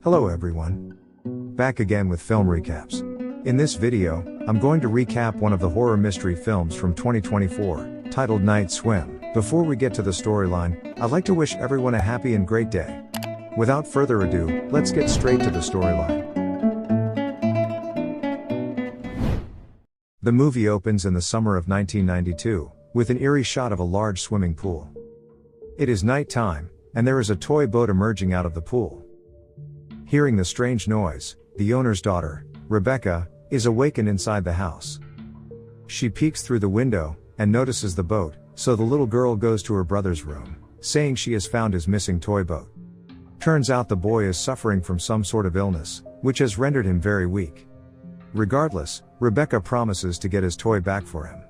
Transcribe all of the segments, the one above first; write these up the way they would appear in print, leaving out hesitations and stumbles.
Hello everyone. Back again with film recaps. In this video, I'm going to recap one of the horror mystery films from 2024, titled Night Swim. Before we get to the storyline, I'd like to wish everyone a happy and great day. Without further ado, let's get straight to the storyline. The movie opens in the summer of 1992, with an eerie shot of a large swimming pool. It is nighttime, and there is a toy boat emerging out of the pool. Hearing the strange noise, the owner's daughter, Rebecca, is awakened inside the house. She peeks through the window, and notices the boat, so the little girl goes to her brother's room, saying she has found his missing toy boat. Turns out the boy is suffering from some sort of illness, which has rendered him very weak. Regardless, Rebecca promises to get his toy back for him.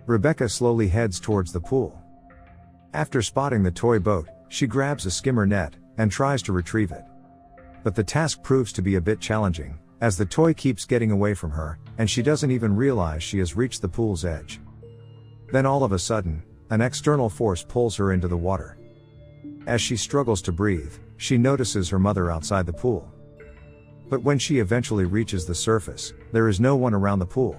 Rebecca slowly heads towards the pool. After spotting the toy boat, she grabs a skimmer net, and tries to retrieve it. But the task proves to be a bit challenging, as the toy keeps getting away from her, and she doesn't even realize she has reached the pool's edge. Then all of a sudden, an external force pulls her into the water. As she struggles to breathe, she notices her mother outside the pool. But when she eventually reaches the surface, there is no one around the pool.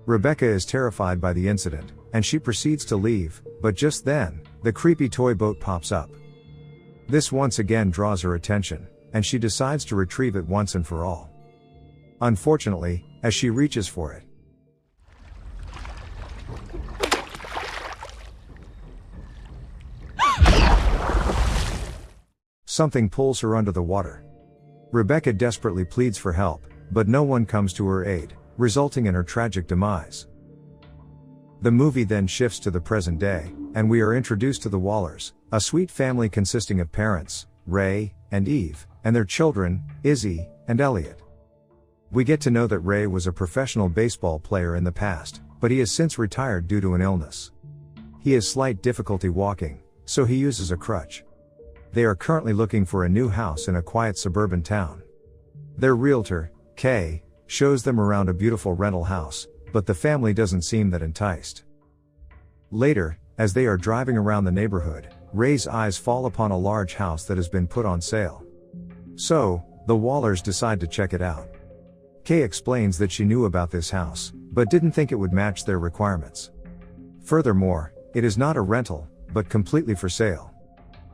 Rebecca is terrified by the incident, and she proceeds to leave, but just then, the creepy toy boat pops up. This once again draws her attention, and she decides to retrieve it once and for all. Unfortunately, as she reaches for it, something pulls her under the water. Rebecca desperately pleads for help, but no one comes to her aid, resulting in her tragic demise. The movie then shifts to the present day, and we are introduced to the Wallers, a sweet family consisting of parents, Ray and Eve, and their children, Izzy and Elliot. We get to know that Ray was a professional baseball player in the past, but he has since retired due to an illness. He has slight difficulty walking, so he uses a crutch. They are currently looking for a new house in a quiet suburban town. Their realtor, Kay, shows them around a beautiful rental house, but the family doesn't seem that enticed. Later, as they are driving around the neighborhood, Ray's eyes fall upon a large house that has been put on sale. So, the Wallers decide to check it out. Kay explains that she knew about this house, but didn't think it would match their requirements. Furthermore, it is not a rental, but completely for sale.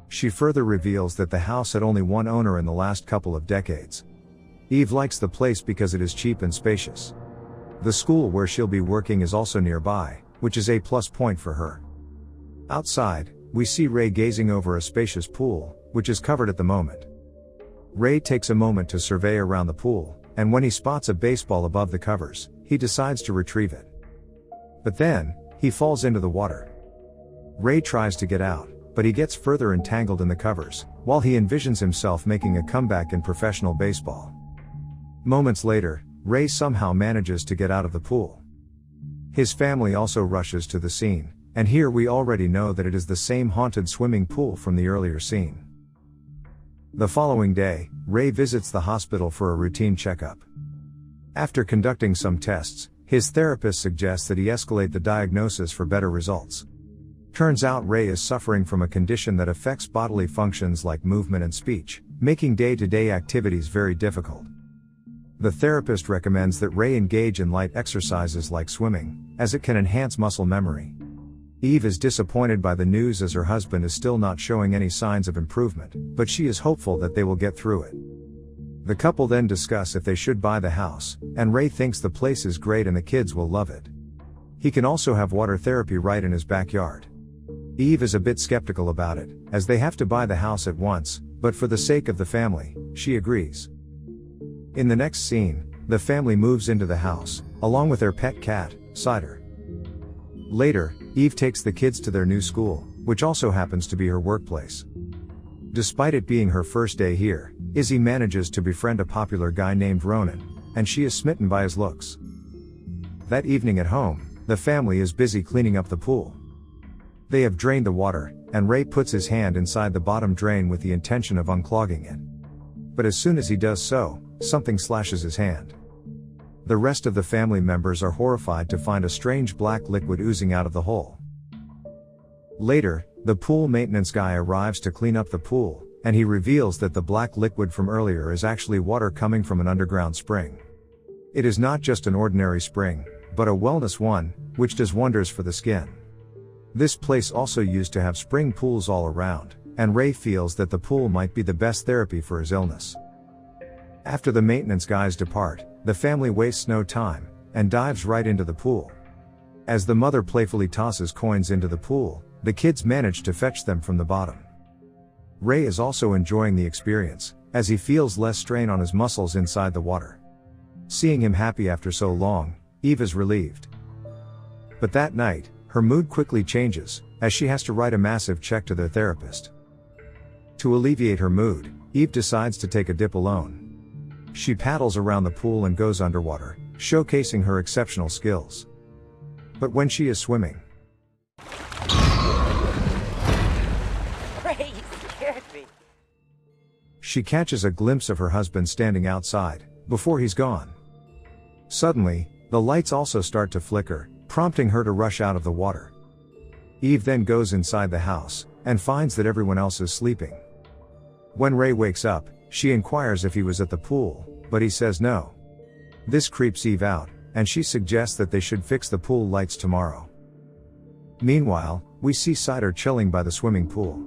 She further reveals that the house had only one owner in the last couple of decades. Eve likes the place because it is cheap and spacious. The school where she'll be working is also nearby, which is a plus point for her. Outside, we see Ray gazing over a spacious pool, which is covered at the moment. Ray takes a moment to survey around the pool, and when he spots a baseball above the covers, he decides to retrieve it. But then, he falls into the water. Ray tries to get out, but he gets further entangled in the covers, while he envisions himself making a comeback in professional baseball. Moments later, Ray somehow manages to get out of the pool. His family also rushes to the scene, and here we already know that it is the same haunted swimming pool from the earlier scene. The following day, Ray visits the hospital for a routine checkup. After conducting some tests, his therapist suggests that he escalate the diagnosis for better results. Turns out Ray is suffering from a condition that affects bodily functions like movement and speech, making day-to-day activities very difficult. The therapist recommends that Ray engage in light exercises like swimming, as it can enhance muscle memory. Eve is disappointed by the news as her husband is still not showing any signs of improvement, but she is hopeful that they will get through it. The couple then discuss if they should buy the house, and Ray thinks the place is great and the kids will love it. He can also have water therapy right in his backyard. Eve is a bit skeptical about it, as they have to buy the house at once, but for the sake of the family, she agrees. In the next scene, the family moves into the house, along with their pet cat, Cider. Later, Eve takes the kids to their new school, which also happens to be her workplace. Despite it being her first day here, Izzy manages to befriend a popular guy named Ronan, and she is smitten by his looks. That evening at home, the family is busy cleaning up the pool. They have drained the water, and Ray puts his hand inside the bottom drain with the intention of unclogging it. But as soon as he does so, something slashes his hand. The rest of the family members are horrified to find a strange black liquid oozing out of the hole. Later, the pool maintenance guy arrives to clean up the pool, and he reveals that the black liquid from earlier is actually water coming from an underground spring. It is not just an ordinary spring, but a wellness one, which does wonders for the skin. This place also used to have spring pools all around, and Ray feels that the pool might be the best therapy for his illness. After the maintenance guys depart, the family wastes no time, and dives right into the pool. As the mother playfully tosses coins into the pool, the kids manage to fetch them from the bottom. Ray is also enjoying the experience, as he feels less strain on his muscles inside the water. Seeing him happy after so long, Eve is relieved. But that night, her mood quickly changes, as she has to write a massive check to their therapist. To alleviate her mood, Eve decides to take a dip alone. She paddles around the pool and goes underwater, showcasing her exceptional skills. But when she is swimming, Ray, you scared me. She catches a glimpse of her husband standing outside, before he's gone. Suddenly, the lights also start to flicker, prompting her to rush out of the water. Eve then goes inside the house, and finds that everyone else is sleeping. When Ray wakes up, she inquires if he was at the pool, but he says no. This creeps Eve out, and she suggests that they should fix the pool lights tomorrow. Meanwhile, we see Cider chilling by the swimming pool.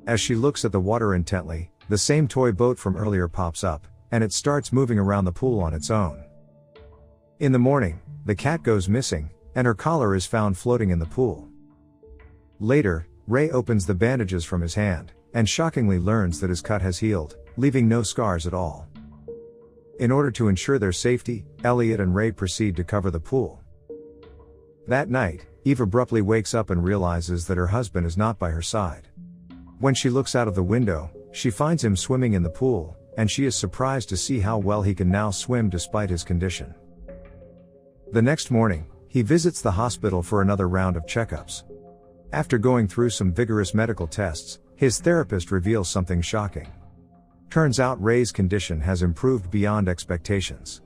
As she looks at the water intently, the same toy boat from earlier pops up, and it starts moving around the pool on its own. In the morning, the cat goes missing, and her collar is found floating in the pool. Later, Ray opens the bandages from his hand, and shockingly learns that his cut has healed, leaving no scars at all. In order to ensure their safety, Elliot and Ray proceed to cover the pool. That night, Eve abruptly wakes up and realizes that her husband is not by her side. When she looks out of the window, she finds him swimming in the pool, and she is surprised to see how well he can now swim despite his condition. The next morning, he visits the hospital for another round of checkups. After going through some vigorous medical tests, his therapist reveals something shocking. Turns out Ray's condition has improved beyond expectations.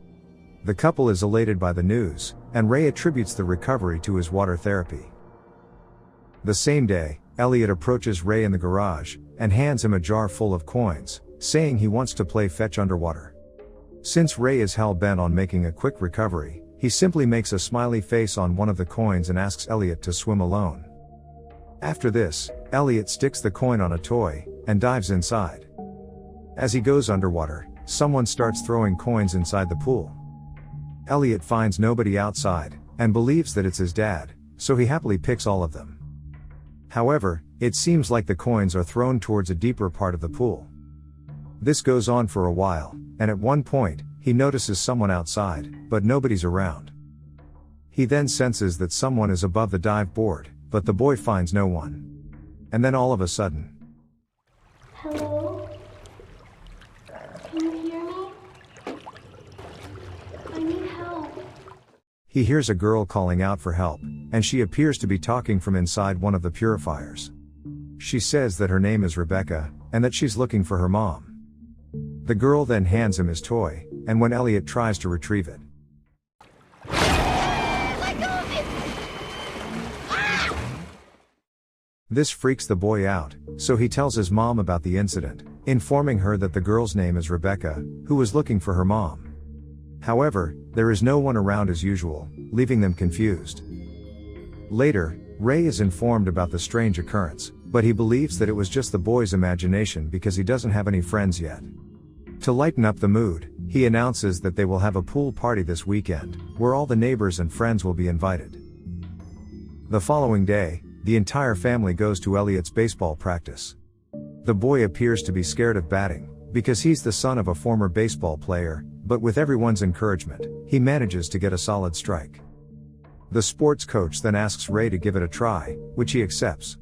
The couple is elated by the news, and Ray attributes the recovery to his water therapy. The same day, Elliot approaches Ray in the garage, and hands him a jar full of coins, saying he wants to play fetch underwater. Since Ray is hell-bent on making a quick recovery, he simply makes a smiley face on one of the coins and asks Elliot to swim alone. After this, Elliot sticks the coin on a toy, and dives inside. As he goes underwater, someone starts throwing coins inside the pool. Elliot finds nobody outside, and believes that it's his dad, so he happily picks all of them. However, it seems like the coins are thrown towards a deeper part of the pool. This goes on for a while, and at one point, he notices someone outside, but nobody's around. He then senses that someone is above the dive board, but the boy finds no one. And then all of a sudden, hello? Can you hear me? I need help. He hears a girl calling out for help, and she appears to be talking from inside one of the purifiers. She says that her name is Rebecca, and that she's looking for her mom. The girl then hands him his toy, and when Elliot tries to retrieve it, this freaks the boy out, so he tells his mom about the incident, informing her that the girl's name is Rebecca, who was looking for her mom. However, there is no one around as usual, leaving them confused. Later, Ray is informed about the strange occurrence, but he believes that it was just the boy's imagination because he doesn't have any friends yet. To lighten up the mood, he announces that they will have a pool party this weekend, where all the neighbors and friends will be invited. The following day, the entire family goes to Elliot's baseball practice. The boy appears to be scared of batting, because he's the son of a former baseball player, but with everyone's encouragement, he manages to get a solid strike. The sports coach then asks Ray to give it a try, which he accepts.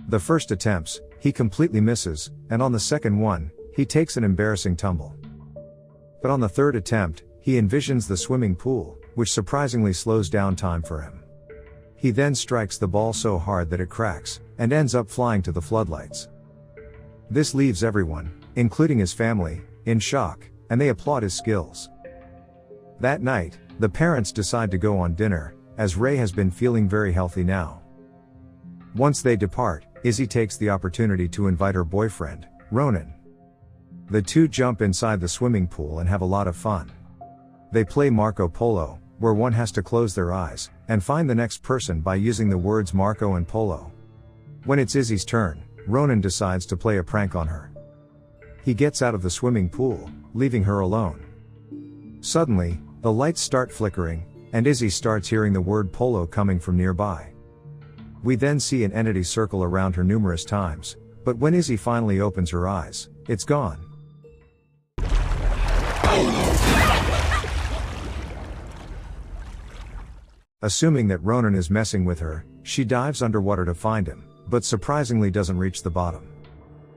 The first attempts, he completely misses, and on the second one, he takes an embarrassing tumble. But on the third attempt, he envisions the swimming pool, which surprisingly slows down time for him. He then strikes the ball so hard that it cracks, and ends up flying to the floodlights. This leaves everyone, including his family, in shock, and they applaud his skills. That night, the parents decide to go on dinner, as Ray has been feeling very healthy now. Once they depart, Izzy takes the opportunity to invite her boyfriend, Ronan. The two jump inside the swimming pool and have a lot of fun. They play Marco Polo, where one has to close their eyes and find the next person by using the words Marco and Polo. When it's Izzy's turn, Ronan decides to play a prank on her. He gets out of the swimming pool, leaving her alone. Suddenly, the lights start flickering, and Izzy starts hearing the word polo coming from nearby. We then see an entity circle around her numerous times, but when Izzy finally opens her eyes, it's gone. Assuming that Ronan is messing with her, she dives underwater to find him, but surprisingly doesn't reach the bottom.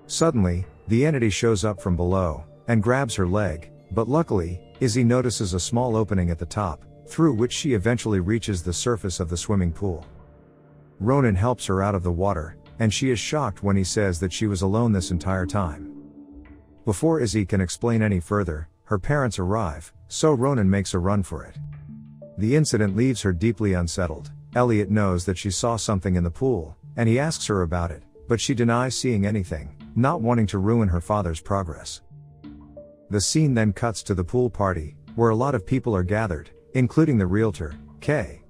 Suddenly, the entity shows up from below, and grabs her leg, but luckily, Izzy notices a small opening at the top, through which she eventually reaches the surface of the swimming pool. Ronan helps her out of the water, and she is shocked when he says that she was alone this entire time. Before Izzy can explain any further, her parents arrive, so Ronan makes a run for it. The incident leaves her deeply unsettled. Elliot knows that she saw something in the pool, and he asks her about it, but she denies seeing anything, not wanting to ruin her father's progress. The scene then cuts to the pool party, where a lot of people are gathered, including the realtor, Kay.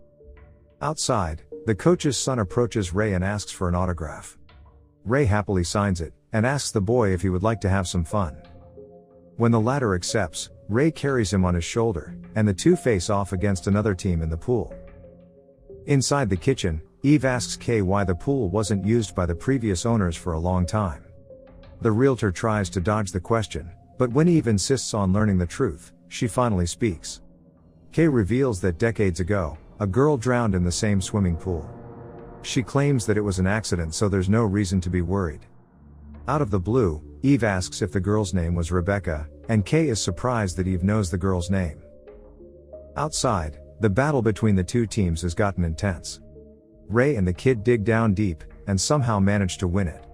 Outside, the coach's son approaches Ray and asks for an autograph. Ray happily signs it, and asks the boy if he would like to have some fun. When the latter accepts, Ray carries him on his shoulder, and the two face off against another team in the pool. Inside the kitchen, Eve asks Kay why the pool wasn't used by the previous owners for a long time. The realtor tries to dodge the question, but when Eve insists on learning the truth, she finally speaks. Kay reveals that decades ago, a girl drowned in the same swimming pool. She claims that it was an accident, so there's no reason to be worried. Out of the blue, Eve asks if the girl's name was Rebecca, and Kay is surprised that Eve knows the girl's name. Outside, the battle between the two teams has gotten intense. Ray and the kid dig down deep, and somehow manage to win it.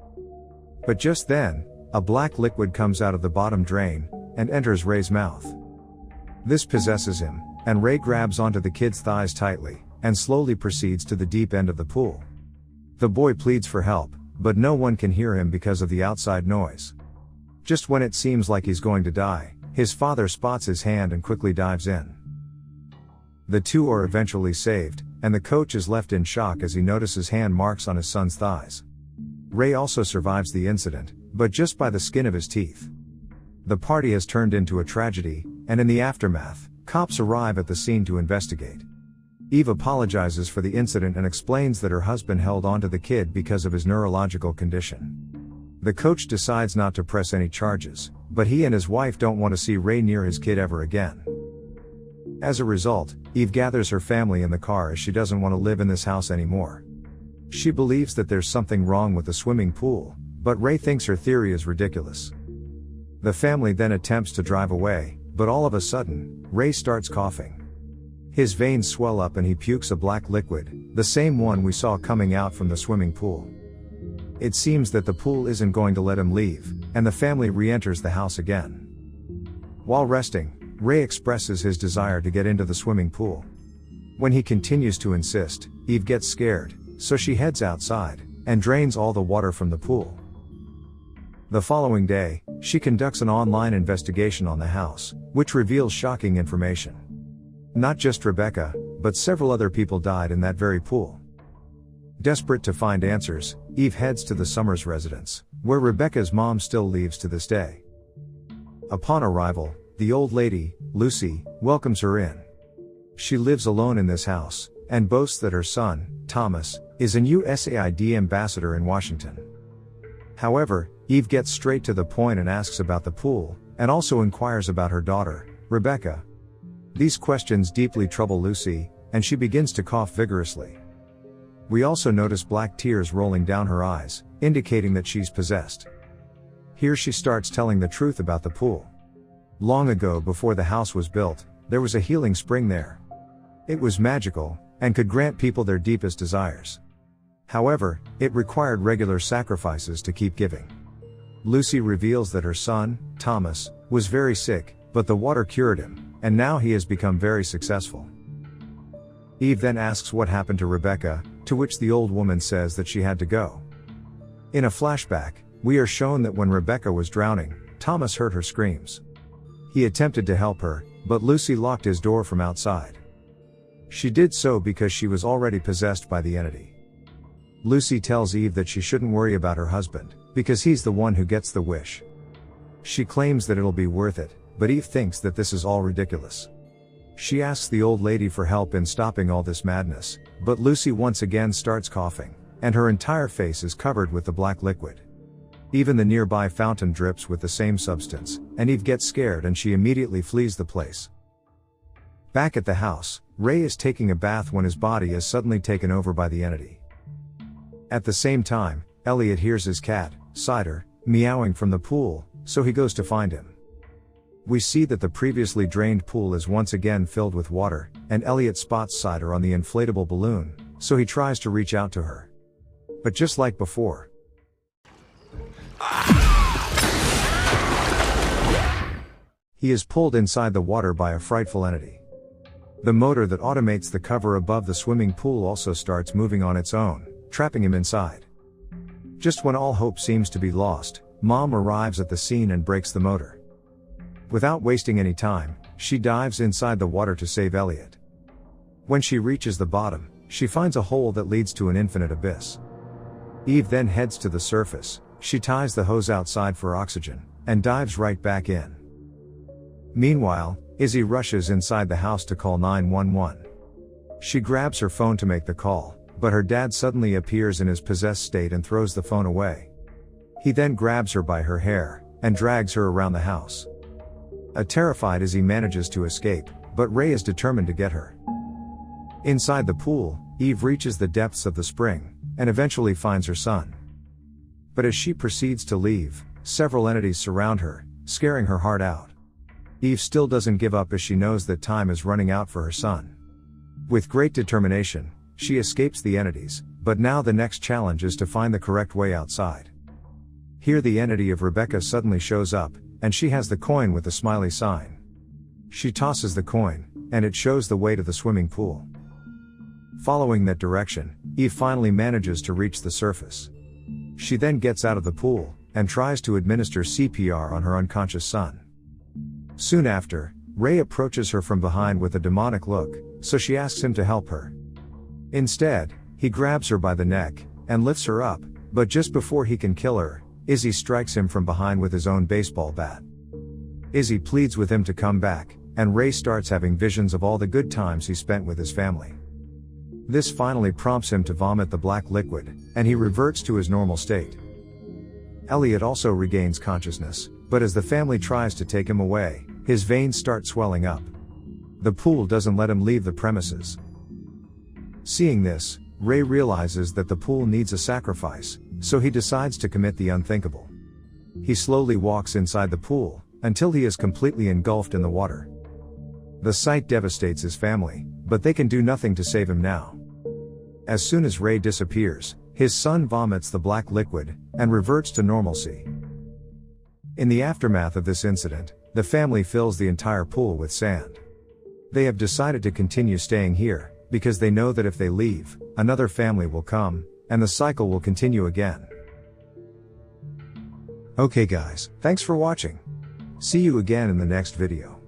But just then, a black liquid comes out of the bottom drain, and enters Ray's mouth. This possesses him, and Ray grabs onto the kid's thighs tightly, and slowly proceeds to the deep end of the pool. The boy pleads for help, but no one can hear him because of the outside noise. Just when it seems like he's going to die, his father spots his hand and quickly dives in. The two are eventually saved, and the coach is left in shock as he notices hand marks on his son's thighs. Ray also survives the incident, but just by the skin of his teeth. The party has turned into a tragedy, and in the aftermath, cops arrive at the scene to investigate. Eve apologizes for the incident and explains that her husband held onto the kid because of his neurological condition. The coach decides not to press any charges, but he and his wife don't want to see Ray near his kid ever again. As a result, Eve gathers her family in the car as she doesn't want to live in this house anymore. She believes that there's something wrong with the swimming pool, but Ray thinks her theory is ridiculous. The family then attempts to drive away, but all of a sudden, Ray starts coughing. His veins swell up and he pukes a black liquid, the same one we saw coming out from the swimming pool. It seems that the pool isn't going to let him leave, and the family re-enters the house again. While resting, Ray expresses his desire to get into the swimming pool. When he continues to insist, Eve gets scared, so she heads outside, and drains all the water from the pool. The following day, she conducts an online investigation on the house, which reveals shocking information. Not just Rebecca, but several other people died in that very pool. Desperate to find answers, Eve heads to the Summers residence, where Rebecca's mom still lives to this day. Upon arrival, the old lady, Lucy, welcomes her in. She lives alone in this house, and boasts that her son, Thomas, is an USAID ambassador in Washington. However, Eve gets straight to the point and asks about the pool, and also inquires about her daughter, Rebecca. These questions deeply trouble Lucy, and she begins to cough vigorously. We also notice black tears rolling down her eyes, indicating that she's possessed. Here she starts telling the truth about the pool. Long ago, before the house was built, there was a healing spring there. It was magical, and could grant people their deepest desires. However, it required regular sacrifices to keep giving. Lucy reveals that her son, Thomas, was very sick, but the water cured him, and now he has become very successful. Eve then asks what happened to Rebecca, to which the old woman says that she had to go. In a flashback, we are shown that when Rebecca was drowning, Thomas heard her screams. He attempted to help her, but Lucy locked his door from outside. She did so because she was already possessed by the entity. Lucy tells Eve that she shouldn't worry about her husband, because he's the one who gets the wish. She claims that it'll be worth it, but Eve thinks that this is all ridiculous. She asks the old lady for help in stopping all this madness, but Lucy once again starts coughing, and her entire face is covered with the black liquid. Even the nearby fountain drips with the same substance, and Eve gets scared and she immediately flees the place. Back at the house, Ray is taking a bath when his body is suddenly taken over by the entity. At the same time, Elliot hears his cat, Cider, meowing from the pool, so he goes to find him. We see that the previously drained pool is once again filled with water, and Elliot spots Cider on the inflatable balloon, so he tries to reach out to her. But just like before, he is pulled inside the water by a frightful entity. The motor that automates the cover above the swimming pool also starts moving on its own, trapping him inside. Just when all hope seems to be lost, Mom arrives at the scene and breaks the motor. Without wasting any time, she dives inside the water to save Elliot. When she reaches the bottom, she finds a hole that leads to an infinite abyss. Eve then heads to the surface, she ties the hose outside for oxygen, and dives right back in. Meanwhile, Izzy rushes inside the house to call 911. She grabs her phone to make the call, but her dad suddenly appears in his possessed state and throws the phone away. He then grabs her by her hair, and drags her around the house. Terrified, Izzy manages to escape, but Ray is determined to get her. Inside the pool, Eve reaches the depths of the spring, and eventually finds her son. But as she proceeds to leave, several entities surround her, scaring her heart out. Eve still doesn't give up as she knows that time is running out for her son. With great determination, she escapes the entities, but now the next challenge is to find the correct way outside. Here the entity of Rebecca suddenly shows up, and she has the coin with the smiley sign. She tosses the coin, and it shows the way to the swimming pool. Following that direction, Eve finally manages to reach the surface. She then gets out of the pool, and tries to administer CPR on her unconscious son. Soon after, Ray approaches her from behind with a demonic look, so she asks him to help her. Instead, he grabs her by the neck, and lifts her up, but just before he can kill her, Izzy strikes him from behind with his own baseball bat. Izzy pleads with him to come back, and Ray starts having visions of all the good times he spent with his family. This finally prompts him to vomit the black liquid, and he reverts to his normal state. Elliot also regains consciousness, but as the family tries to take him away, his veins start swelling up. The pool doesn't let him leave the premises. Seeing this, Ray realizes that the pool needs a sacrifice, so he decides to commit the unthinkable. He slowly walks inside the pool, until he is completely engulfed in the water. The sight devastates his family, but they can do nothing to save him now. As soon as Ray disappears, his son vomits the black liquid, and reverts to normalcy. In the aftermath of this incident, the family fills the entire pool with sand. They have decided to continue staying here, because they know that if they leave, another family will come, and the cycle will continue again. Okay guys, thanks for watching. See you again in the next video.